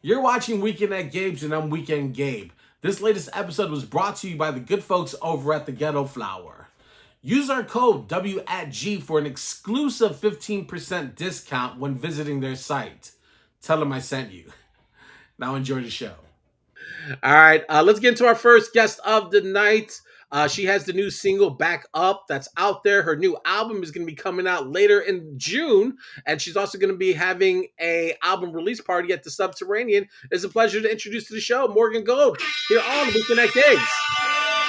You're watching Weekend at Gabe's, and I'm Weekend Gabe. This latest episode was brought to you by the good folks over at the Ghetto Flower. Use our code W@G for an exclusive 15% discount when visiting their site. Tell them I sent you. Now enjoy the show. All right, let's get into our first guest of the night. She has the new single "Back Up" that's out there. Her new album is going to be coming out later in June, and she's also going to be having a album release party at the Subterranean. It's a pleasure to introduce to the show Morgan Gold here on Weekend at Gigs.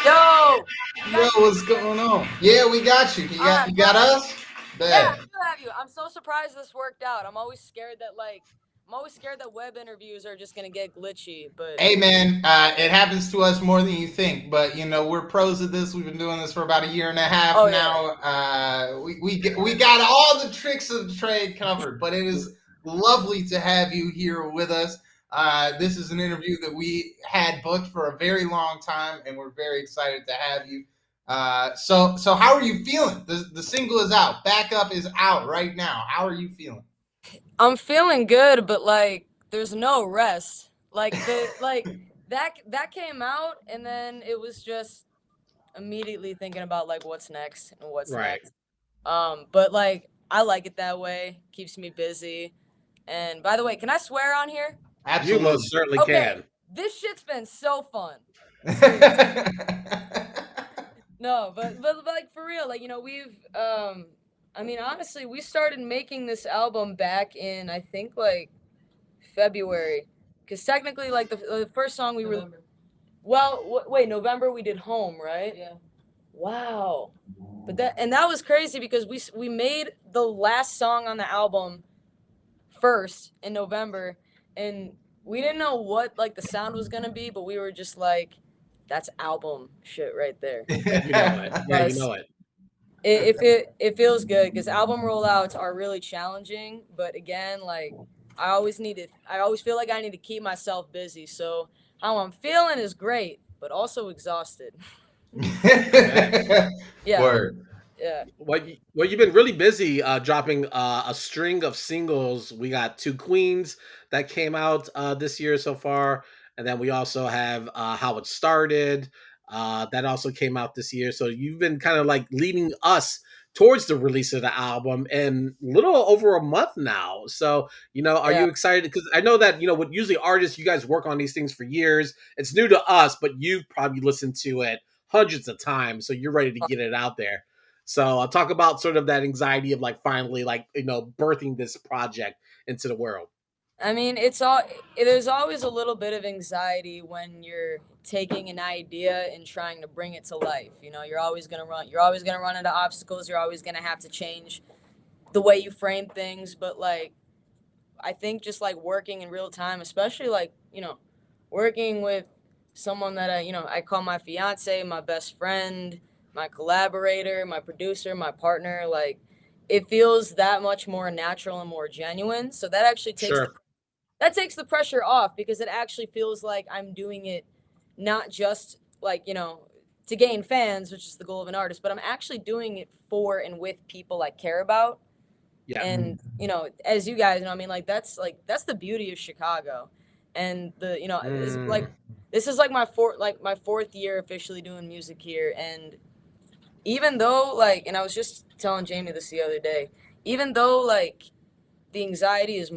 Yo, Yo, what's going on? Yeah, we got you. You got us? Yeah, I Bet. do have you. I'm so surprised this worked out. I'm always scared that web interviews are just gonna get glitchy. But Hey man, it happens to us more than you think, but we're pros at this. We've been doing this for about a year and a half oh yeah, now. We got all the tricks of the trade covered, but it is lovely to have you here with us. This is an interview that we had booked for a very long time, and we're very excited to have you. So how are you feeling? The single is out. Backup is out right now. How are you feeling? I'm feeling good, but like, there's no rest. That came out, and then it was just immediately thinking about like what's next and what's Right. next. But like, I like it that way. Keeps me busy. And by the way, can I swear on here? You Absolutely. most certainly Okay, can. this shit's been so fun. No, but like for real, like we've I mean honestly, we started making this album back in I think like February, because technically like the first song we were wait, November we did Home, right? Yeah. Wow. But that was crazy because we made the last song on the album first in November, and we didn't know what like the sound was gonna be, but we were just like, that's album shit right there. You know it. Yeah, you know it. It feels good because album rollouts are really challenging, but again, like I always feel like I need to keep myself busy. So how I'm feeling is great, but also exhausted. Yeah, Word. yeah. Well, you've been really busy dropping a string of singles. We got Two Queens that came out this year so far, and then we also have How It Started that also came out this year. So you've been kind of like leading us towards the release of the album in little over a month now. So are Yeah. you excited? Because I know that with usually artists, you guys work on these things for years. It's new to us, but you've probably listened to it hundreds of times, so you're ready to get it out there. So I'll talk about sort of that anxiety of like finally like birthing this project into the world. I mean, there's always a little bit of anxiety when you're taking an idea and trying to bring it to life. You're always gonna run into obstacles. You're always gonna have to change the way you frame things. But like, I think just like working in real time, especially like working with someone that I call my fiance, my best friend, my collaborator, my producer, my partner. Like, it feels that much more natural and more genuine. So Sure. that takes the pressure off because it actually feels like I'm doing it not just like, to gain fans, which is the goal of an artist, but I'm actually doing it for and with people I care about. Yeah. And, as you guys know, I mean, that's the beauty of Chicago. And Mm. this is like my fourth year officially doing music here. And even though like, and I was just telling Jamie this the other day, even though like the anxiety is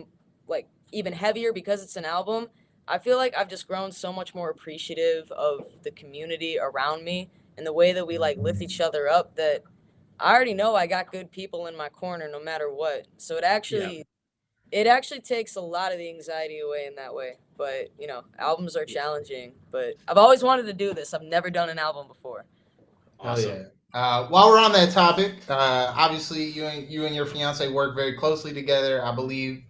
like even heavier because it's an album, I feel like I've just grown so much more appreciative of the community around me and the way that we like lift each other up, that I already know I got good people in my corner no matter what. So Yeah. it actually takes a lot of the anxiety away in that way. But, albums are challenging, but I've always wanted to do this. I've never done an album before. Hell yeah. Awesome. While we're on that topic, obviously you and your fiance work very closely together. I believe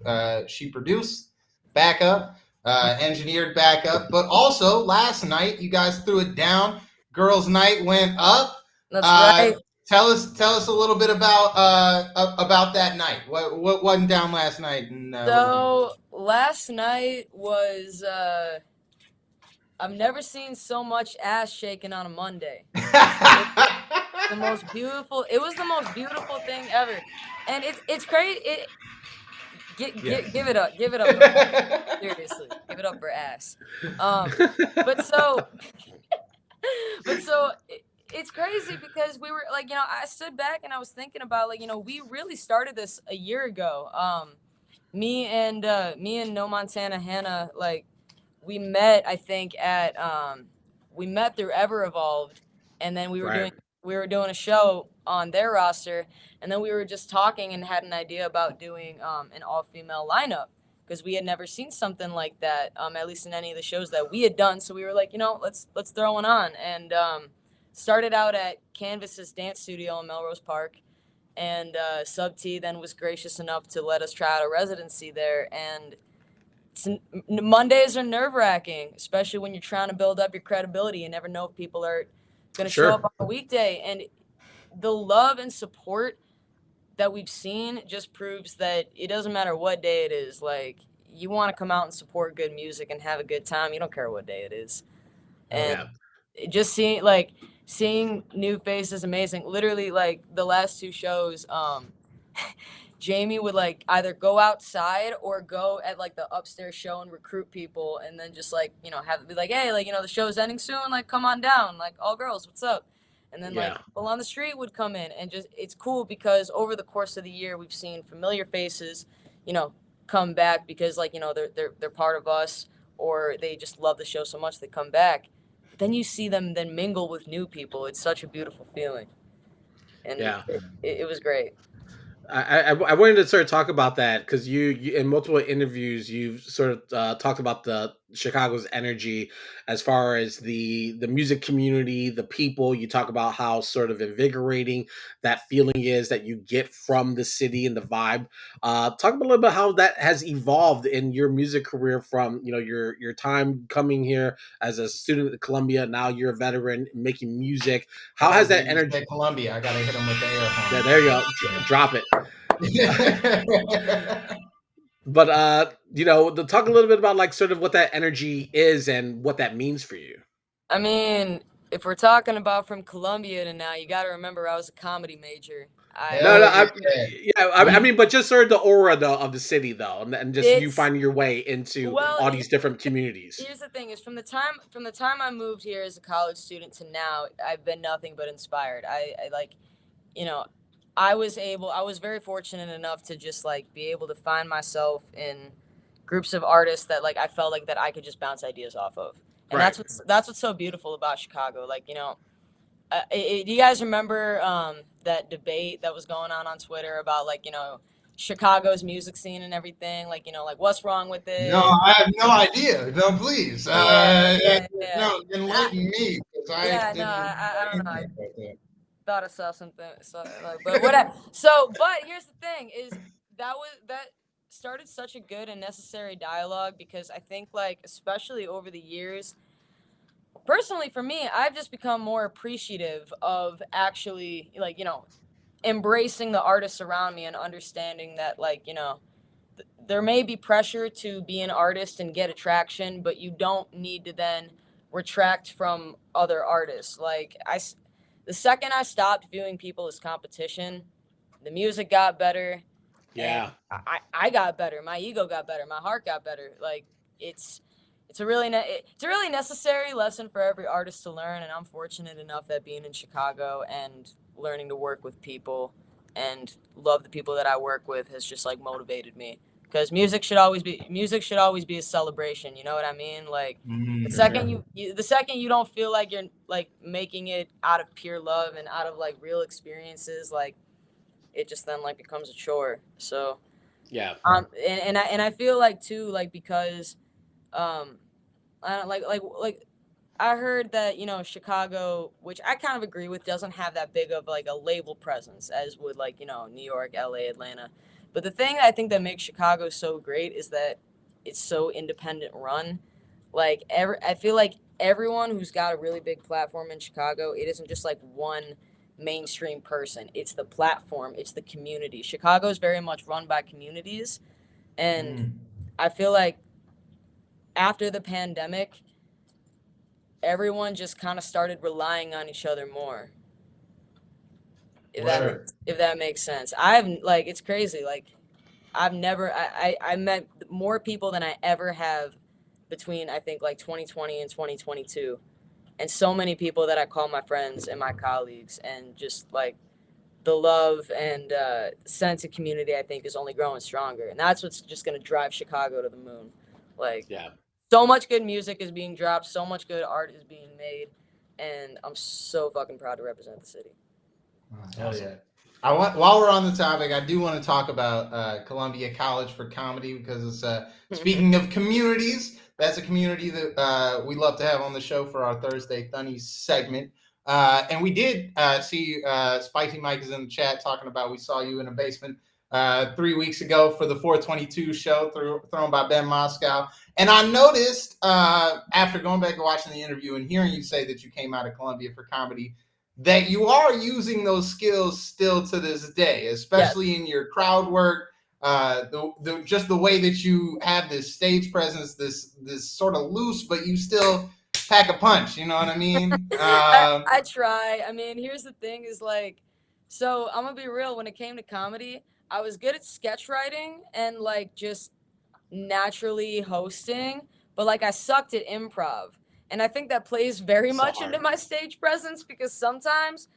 she produced backup, engineered backup, but also last night you guys threw it down. Girls' night went up. That's Uh, right. tell us a little bit about that night. What went down last night? And So last night was I've never seen so much ass shaking on a Monday. It was the most beautiful thing ever. And it's crazy. Give it up. Give it up for Ass. Seriously. Give it up for Ass. But so it's crazy because we were like, I stood back and I was thinking about like, we really started this a year ago. Me and No Montana Hannah, like we met, I think we met through Ever Evolved, and then we were doing a show on their roster, and then we were just talking and had an idea about doing an all-female lineup because we had never seen something like that, at least in any of the shows that we had done. So we were like, let's throw one on, and started out at Canvas's dance studio in Melrose Park, and SubT then was gracious enough to let us try out a residency there. And Mondays are nerve-wracking, especially when you're trying to build up your credibility. You never know if people are going to show up on a weekday. And the love and support that we've seen just proves that it doesn't matter what day it is. Like, you want to come out and support good music and have a good time. You don't care what day it is. And just seeing new faces, amazing. Literally, like, the last two shows, Jamie would like either go outside or go at like the upstairs show and recruit people, and then just like, have it be like, hey, like, the show's ending soon, like, come on down, like, all girls, what's up? And then like people on the street would come in, and just, it's cool because over the course of the year we've seen familiar faces, come back because like, they're part of us, or they just love the show so much they come back. But then you see them then mingle with new people. It's such a beautiful feeling, and it was great. I wanted to sort of talk about that because you in multiple interviews you've sort of talked about the Chicago's energy as far as the music community, the people. You talk about how sort of invigorating that feeling is that you get from the city and the vibe. Talk a little bit how that has evolved in your music career from your time coming here as a student at Columbia. Now you're a veteran making music. How has that energy? Columbia, I gotta hit him with the air horn. Yeah, there you go. Drop it. But talk a little bit about like sort of what that energy is and what that means for you. I mean, if we're talking about from Columbia to now, you got to remember I was a comedy major. I mean, but just sort of the aura of the city though, and just you finding your way into all these different communities. Here's the thing: is from the time I moved here as a college student to now, I've been nothing but inspired. I was very fortunate enough to just like be able to find myself in groups of artists that like I felt like that I could just bounce ideas off of. And that's what's so beautiful about Chicago. Like, do you guys remember that debate that was going on Twitter about like, Chicago's music scene and everything? Like, like what's wrong with it? No, I have no idea. No, please. No, enlighten me, because I don't know. I thought I saw something, but whatever. But here's the thing: is that started such a good and necessary dialogue, because I think like especially over the years, personally for me, I've just become more appreciative of actually like embracing the artists around me and understanding that like there may be pressure to be an artist and get attraction, but you don't need to then retract from other artists. Like the second I stopped viewing people as competition, the music got better. Yeah. I got better. My ego got better. My heart got better. Like it's a really necessary lesson for every artist to learn. And I'm fortunate enough that being in Chicago and learning to work with people and love the people that I work with has just like motivated me. Because music should always be a celebration. You know what I mean? Like the second you don't feel like you're like making it out of pure love and out of like real experiences, like it just then like becomes a chore. So yeah. And I feel like too, like because I don't like I heard that Chicago, which I kind of agree with, doesn't have that big of like a label presence as would like New York, LA, Atlanta. But the thing I think that makes Chicago so great is that it's so independent run. Like I feel like everyone who's got a really big platform in Chicago, it isn't just like one mainstream person. It's the platform. It's the community. Chicago is very much run by communities. And I feel like after the pandemic, everyone just kind of started relying on each other more. If that makes sense. It's crazy. Like I met more people than I ever have between, I think, like 2020 and 2022. And so many people that I call my friends and my colleagues, and just like the love and sense of community, I think, is only growing stronger. And that's what's just going to drive Chicago to the moon. Like, Yeah. so much good music is being dropped, so much good art is being made, and I'm so fucking proud to represent the city. Hell awesome. Yeah. While we're on the topic, I do want to talk about Columbia College for Comedy, because it's speaking of communities, that's a community that we love to have on the show for our Thursday Thunnies segment. And we did see Spicy Mike is in the chat talking about, we saw you in a basement 3 weeks ago for the 422 show thrown by Ben Moscow. And I noticed after going back and watching the interview and hearing you say that you came out of Columbia for Comedy, that you are using those skills still to this day, especially in your crowd work, just the way that you have this stage presence, this sort of loose, but you still pack a punch. You know what I mean? I try. I mean, here's the thing: is like, so I'm gonna be real. When it came to comedy, I was good at sketch writing and like just naturally hosting, but like I sucked at improv. And I think that plays very much into my stage presence, because sometimes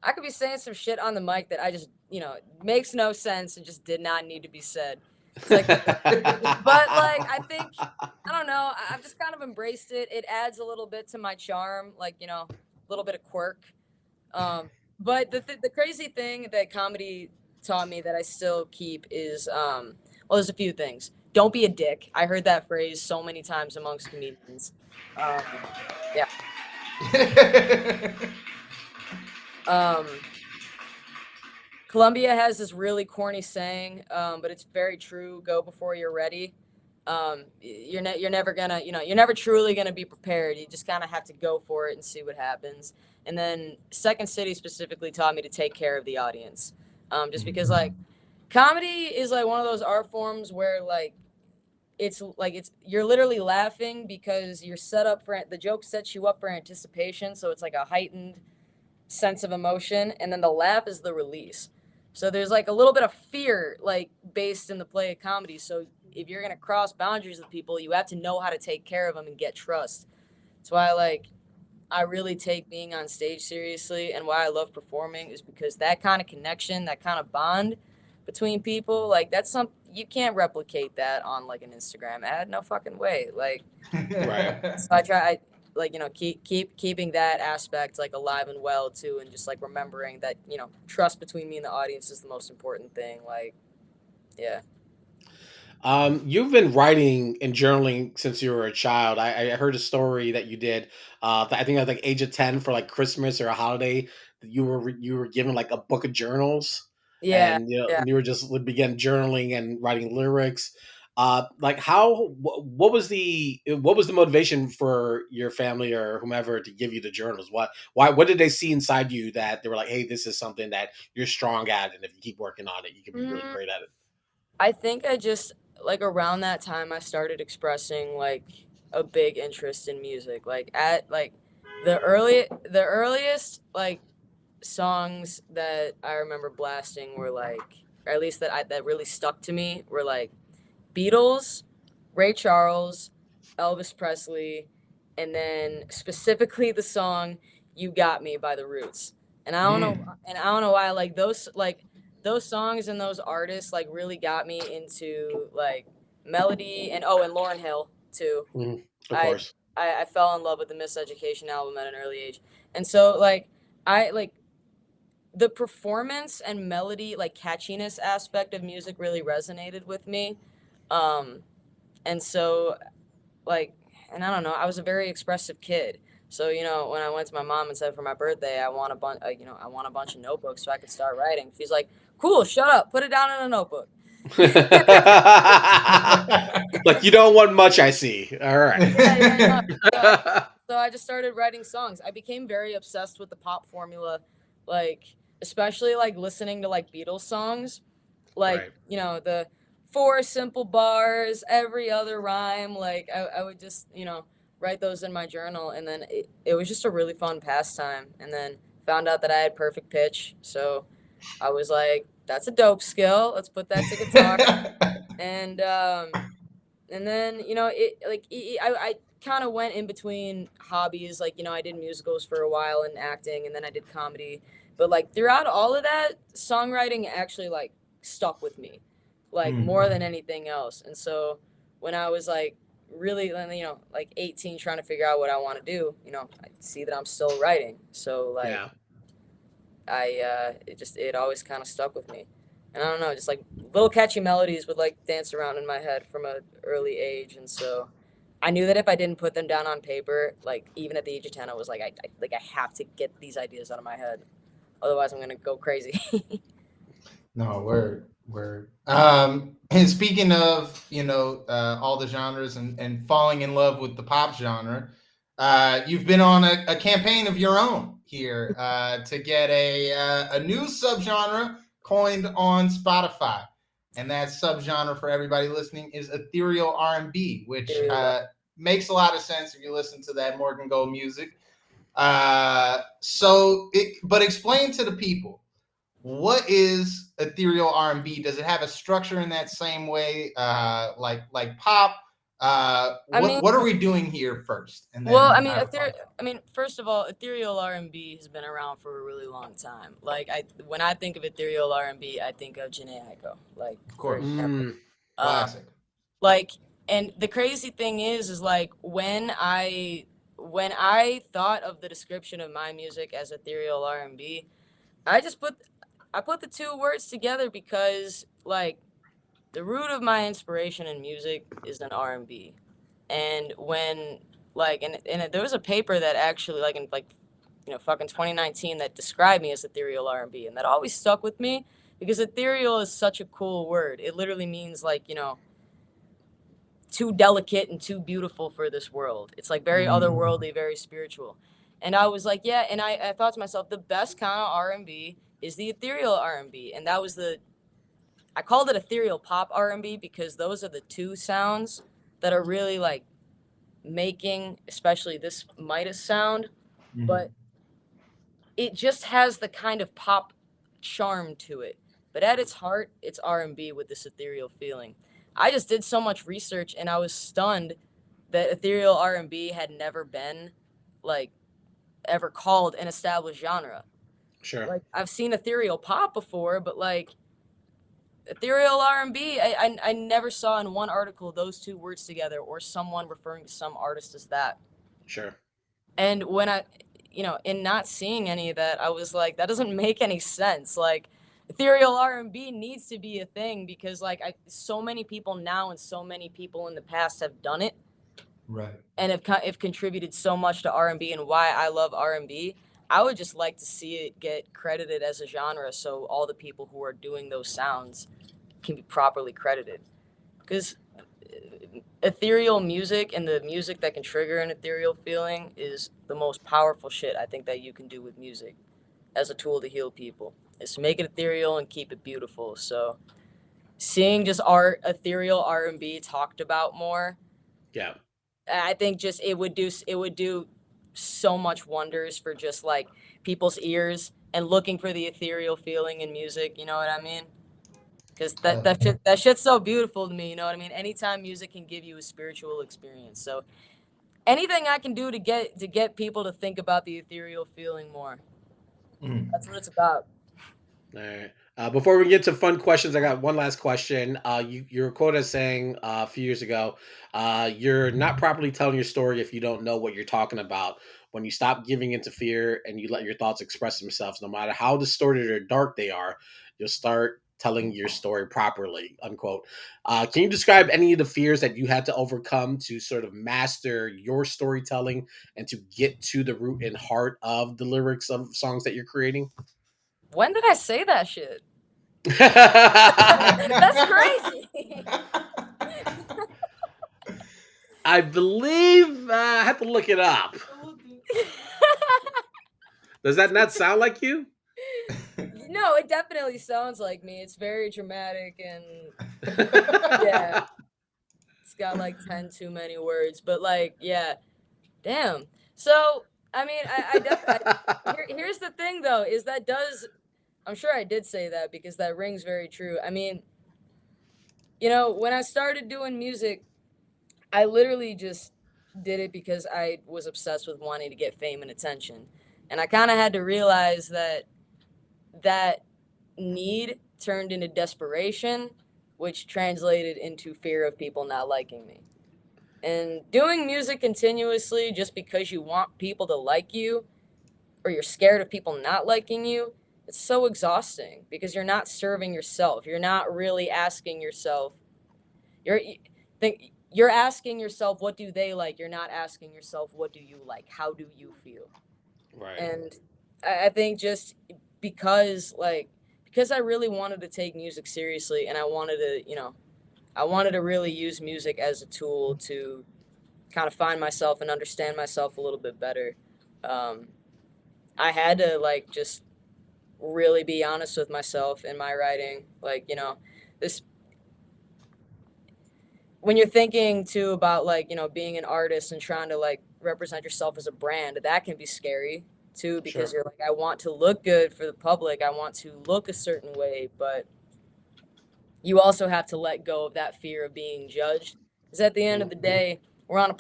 I could be saying some shit on the mic that I just, makes no sense and just did not need to be said. It's like, but like, I think, I don't know, I've just kind of embraced it. It adds a little bit to my charm, like, a little bit of quirk. But the crazy thing that comedy taught me that I still keep is, well, there's a few things. Don't be a dick. I heard that phrase so many times amongst comedians. Yeah. Columbia has this really corny saying, but it's very true. Go before you're ready. You're never gonna, you're never truly gonna be prepared. You just kind of have to go for it and see what happens. And then Second City specifically taught me to take care of the audience. Just because like comedy is like one of those art forms where like you're literally laughing because you're set up for the joke sets you up for anticipation, so it's like a heightened sense of emotion, and then the laugh is the release. So there's like a little bit of fear like based in the play of comedy. So if you're gonna cross boundaries with people, you have to know how to take care of them and get trust. That's why I really take being on stage seriously, and why I love performing is because that kind of connection, that kind of bond between people, like that's you can't replicate that on like an Instagram ad. No fucking way. Like, right. So I try, keeping that aspect like alive and well too, and just like remembering that trust between me and the audience is the most important thing. Like, yeah. You've been writing and journaling since you were a child. I heard a story that you did. I think at like age of 10 for like Christmas or a holiday, you were given like a book of journals. Yeah. And Yeah. you were just began journaling and writing lyrics. Like what was the motivation for your family or whomever to give you the journals? What did they see inside you that they were like, hey, this is something that you're strong at, and if you keep working on it, you can be really great at it? I think I just like around that time I started expressing like a big interest in music. Like at like the earliest like songs that I remember blasting were like, or at least that really stuck to me, were like Beatles, Ray Charles, Elvis Presley, and then specifically the song "You Got Me" by The Roots. And I don't know why like those songs and those artists like really got me into like melody, and Lauryn Hill too. Of course. I fell in love with the Miseducation album at an early age. And so like I like the performance and melody, like catchiness aspect of music really resonated with me. And so like, and I don't know, I was a very expressive kid. So, when I went to my mom and said for my birthday, I want a bunch of notebooks so I could start writing. She's like, cool, shut up, put it down in a notebook. Like, you don't want much, I see. All right. Yeah. So I just started writing songs. I became very obsessed with the pop formula, like especially like listening to like Beatles songs, like right. The 4 simple bars, every other rhyme. Like I would just write those in my journal, and then it was just a really fun pastime. And then found out that I had perfect pitch, so I was like, that's a dope skill. Let's put that to guitar. And then, you know, I kind of went in between hobbies. Like, you know, I did musicals for a while and acting, and then I did comedy. But like throughout all of that, songwriting actually like stuck with me, like more than anything else. And so when I was like really, you know, like 18, trying to figure out what I want to do, you know, I see that I'm still writing. So like, Yeah. it always kind of stuck with me. And I don't know, just like little catchy melodies would like dance around in my head from an early age. And so I knew that if I didn't put them down on paper, like even at the age of 10, I was like, I have to get these ideas out of my head. Otherwise I'm going to go crazy. No, word. And speaking of, you know, all the genres and falling in love with the pop genre, you've been on a campaign of your own here to get a new subgenre coined on Spotify, and that subgenre for everybody listening is ethereal R&B, which makes a lot of sense if you listen to that Morgan Gold music. But explain to the people, what is ethereal R&B? Does it have a structure in that same way, like pop? What are we doing here first? And then well, I mean, first of all, ethereal R&B has been around for a really long time. Like when I think of ethereal R&B, I think of Janae Aiko. Like, of course, classic. Like, and the crazy thing is like when I thought of the description of my music as ethereal R&B, I put the two words together because like the root of my inspiration in music is an R&B. And when like and there was a paper that actually like in like, you know, fucking 2019 that described me as ethereal R&B, and that always stuck with me because ethereal is such a cool word. It literally means like, you know, too delicate and too beautiful for this world. It's like very otherworldly, very spiritual. And I was like, yeah, and I thought to myself, the best kind of R&B is the ethereal R&B. And that was I called it ethereal pop R&B because those are the two sounds that are really like making, especially this Midas sound, but it just has the kind of pop charm to it. But at its heart, it's R&B with this ethereal feeling. I just did so much research and I was stunned that ethereal R&B had never been like ever called an established genre. Sure. Like I've seen ethereal pop before, but like ethereal R&B, I never saw in one article those two words together or someone referring to some artist as that. Sure. And when you know, in not seeing any of that, I was like, that doesn't make any sense. Like ethereal R&B needs to be a thing because like so many people now and so many people in the past have done it. Right. And have contributed so much to R&B and why I love R&B. I would just like to see it get credited as a genre so all the people who are doing those sounds can be properly credited. Because ethereal music and the music that can trigger an ethereal feeling is the most powerful shit I think that you can do with music as a tool to heal people. Is make it ethereal and keep it beautiful. So seeing just ethereal R&B talked about more, yeah, I think just it would do so much wonders for just like people's ears and looking for the ethereal feeling in music. You know what I mean? Because that shit's so beautiful to me. You know what I mean? Anytime music can give you a spiritual experience, so anything I can do to get people to think about the ethereal feeling more. That's what it's about. All right. Before we get to fun questions, I got one last question. You were quoted as saying a few years ago, you're not properly telling your story if you don't know what you're talking about. When you stop giving into fear and you let your thoughts express themselves, no matter how distorted or dark they are, you'll start telling your story properly, unquote. Can you describe any of the fears that you had to overcome to sort of master your storytelling and to get to the root and heart of the lyrics of songs that you're creating? When did I say that shit? That's crazy. I believe I have to look it up. Does that not sound like you? No, it definitely sounds like me. It's very dramatic and yeah, it's got like 10 too many words, but like, yeah, damn. So, I mean, here's the thing though, is that I'm sure I did say that because that rings very true. I mean, you know, when I started doing music, I literally just did it because I was obsessed with wanting to get fame and attention. And I kind of had to realize that that need turned into desperation, which translated into fear of people not liking me. And doing music continuously just because you want people to like you or you're scared of people not liking you, it's so exhausting because you're not serving yourself. You're not really asking yourself. You're asking yourself, what do they like? You're not asking yourself, what do you like? How do you feel? Right. And I think just because because I really wanted to take music seriously and I wanted to really use music as a tool to kind of find myself and understand myself a little bit better. I had to just really be honest with myself in my writing. This when you're thinking too about being an artist and trying to represent yourself as a brand, that can be scary too because you're I want to look good for the public. I want to look a certain way, but you also have to let go of that fear of being judged. Because at the end of the day, we're on a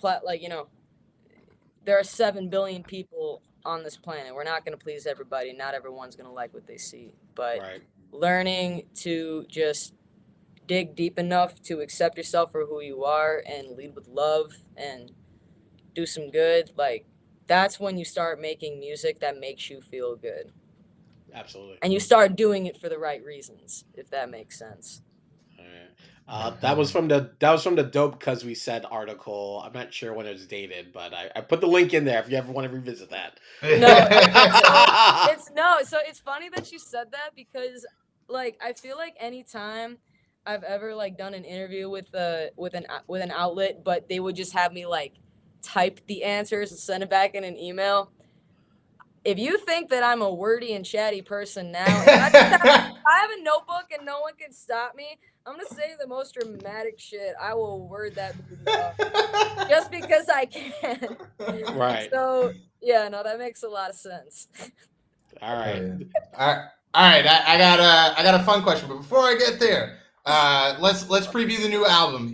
there are 7 billion people on this planet. We're not going to please everybody. Not everyone's going to like what they see. But learning to just dig deep enough to accept yourself for who you are and lead with love and do some good, that's when you start making music that makes you feel good. Absolutely. And you start doing it for the right reasons, if that makes sense. That was from the Dope Cuz We Said article. I'm not sure when it was dated, but I put the link in there if you ever want to revisit that. So it's funny that you said that because I feel like anytime I've ever done an interview with an outlet, but they would just have me type the answers and send it back in an email. If you think that I'm a wordy and chatty person now, if I have a notebook and no one can stop me, I'm going to say the most dramatic shit. I will word that up just because I can. Right. So, yeah, no, that makes a lot of sense. All right. All right. I got a fun question, but before I get there, let's preview the new album.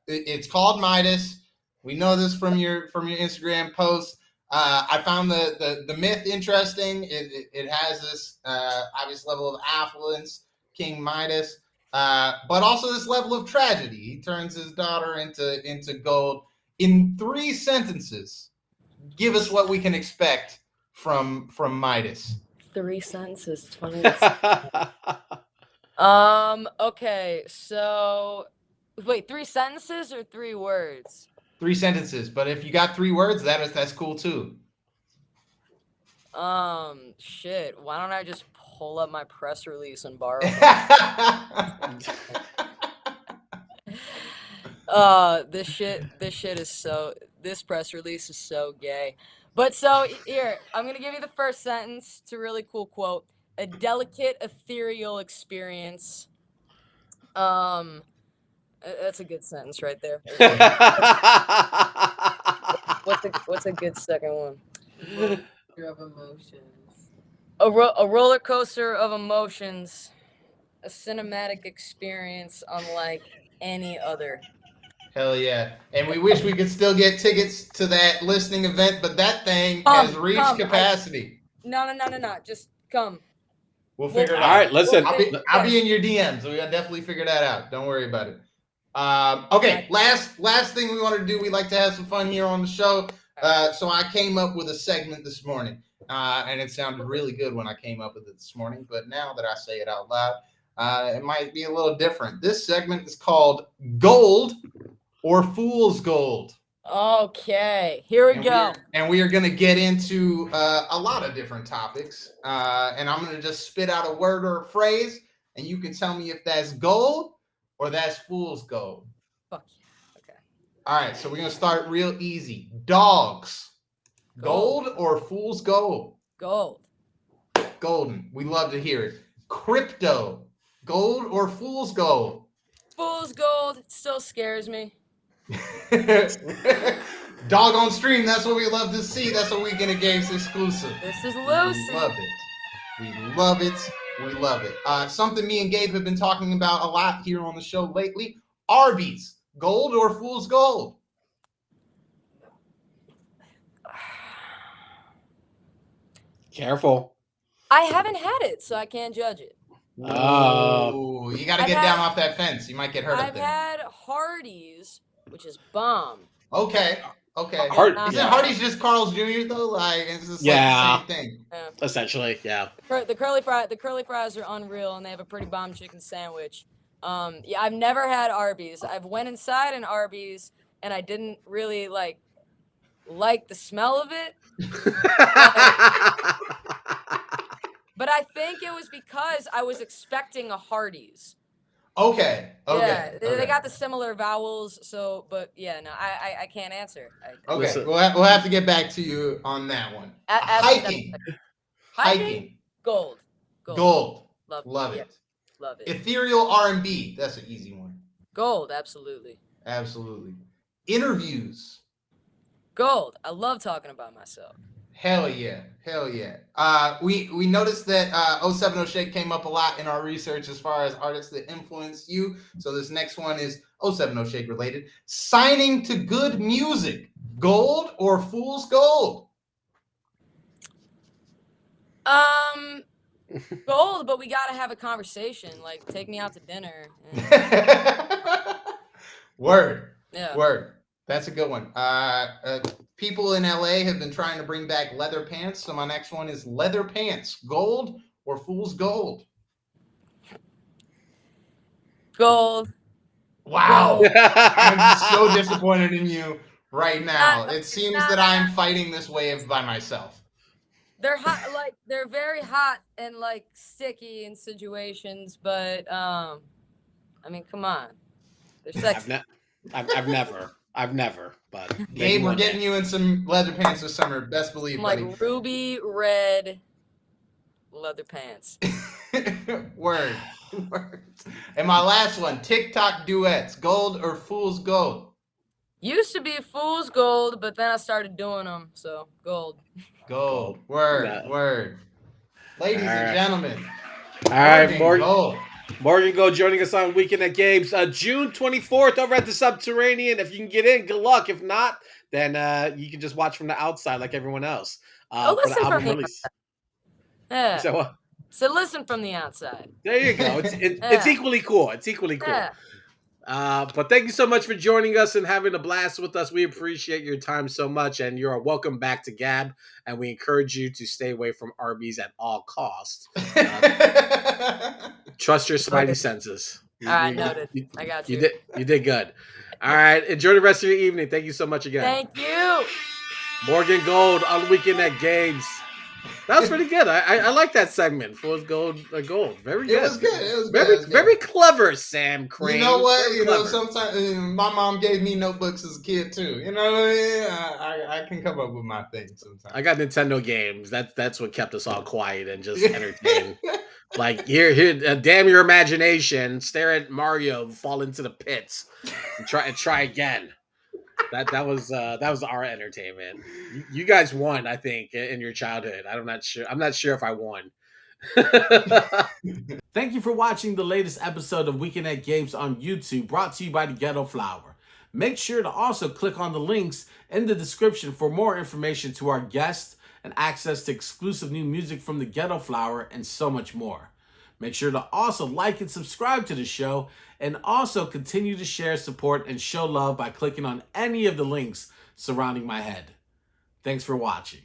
It's called Midas. We know this from your Instagram post. I found the myth interesting. It has this obvious level of affluence, King Midas, but also this level of tragedy. He turns his daughter into gold. In 3 sentences, give us what we can expect from Midas. 3 sentences. It's funny. Okay, so wait, 3 sentences or 3 words? 3 sentences, but if you got 3 words, that's cool too. Shit. Why don't I just pull up my press release and borrow? This press release is so gay. But so here, I'm gonna give you the first sentence. It's a really cool quote. A delicate, ethereal experience. That's a good sentence right there. What's a good second one? Of emotions. A roller coaster of emotions. A cinematic experience unlike any other. Hell yeah. And we wish we could still get tickets to that listening event, but that thing has reached capacity. No. Just come. We'll figure it out. All right, listen. I'll be in your DMs. We'll definitely figure that out. Don't worry about it. Okay, last thing we want to do, we like to have some fun here on the show. So I came up with a segment this morning, and it sounded really good when I came up with it this morning. But now that I say it out loud, it might be a little different. This segment is called Gold or Fool's Gold. Okay, here we go. We are going to get into a lot of different topics. And I'm going to just spit out a word or a phrase, and you can tell me if that's gold or that's fool's gold. Fuck yeah. Okay. All right, so we're going to start real easy. Dogs. Gold or fool's gold? Gold. Golden. We love to hear it. Crypto. Gold or fool's gold? Fool's gold. It still scares me. Dog on stream. That's what we love to see. That's what we get a Gabe's exclusive. This is loose. Love it. We love it. We love it. Something me and Gabe have been talking about a lot here on the show lately. Arby's, gold or fool's gold? Careful. I haven't had it, so I can't judge it. Oh, you got to get down off that fence. You might get hurt up I've there. had Hardee's, which is bomb. Okay. Isn't Hardee's just Carl's Jr. though? Like it's just like the same thing. Yeah. Essentially, yeah. The curly fries are unreal, and they have a pretty bomb chicken sandwich. Yeah, I've never had Arby's. I've went inside an Arby's, and I didn't really like the smell of it. But I think it was because I was expecting a Hardee's. Okay. Yeah, they got the similar vowels, so, but yeah, no, I can't answer. Okay, we'll have to get back to you on that one. Hiking. Gold. Love it. Ethereal RB. That's an easy one. Gold, absolutely. Interviews. Gold. I love talking about myself. Hell yeah. We noticed that 070 Shake came up a lot in our research as far as artists that influenced you. So this next one is 070 Shake related. Signing to good music. Gold or fool's gold? Gold, but we gotta have a conversation. Like, take me out to dinner. Word. Yeah. Word. That's a good one. People in LA have been trying to bring back leather pants. So my next one is leather pants. Gold or fool's gold? Gold. Wow. I'm so disappointed in you right now. It seems that I'm fighting this wave by myself. They're hot, like they're very hot and like sticky in situations, but I mean, come on. They're sexy. I've never, but Gabe, we're getting you in some leather pants this summer. Best believe, buddy. Like ruby red leather pants. Word. And my last one, TikTok duets, gold or fool's gold? Used to be fool's gold, but then I started doing them, so gold. Gold. Word. Ladies and gentlemen. All right, Morgan Gold joining us on Weekend at Gabe's June 24th over at the Subterranean. If you can get in, good luck. If not, then you can just watch from the outside like everyone else. Listen from the outside. Yeah. So listen from the outside. There you go. It's equally cool. It's equally cool. Yeah. But thank you so much for joining us and having a blast with us. We appreciate your time so much, and you're welcome back to Gab. And we encourage you to stay away from Arby's at all costs. Trust your spidey senses. All right, noted. I got you. You did good. All right, enjoy the rest of your evening. Thank you so much again. Thank you. Morgan Gold on Weekend at Gabe's. That was pretty good. I like that segment. Fool's gold. Very good. It was good. Very clever, Sam Crane. You know what? Sometimes my mom gave me notebooks as a kid too. You know what I mean? I can come up with my things sometimes. I got Nintendo games. That's what kept us all quiet and just entertained. Like here, damn your imagination. Stare at Mario fall into the pits and try again. That was our entertainment. You guys won, I think, in your childhood. I'm not sure if I won. Thank you for watching the latest episode of Weekend at Games on YouTube, brought to you by the Ghetto Flower. Make sure to also click on the links in the description for more information to our guests and access to exclusive new music from the Ghetto Flower and so much more. Make sure to also like and subscribe to the show, and also continue to share, support, and show love by clicking on any of the links surrounding my head. Thanks for watching.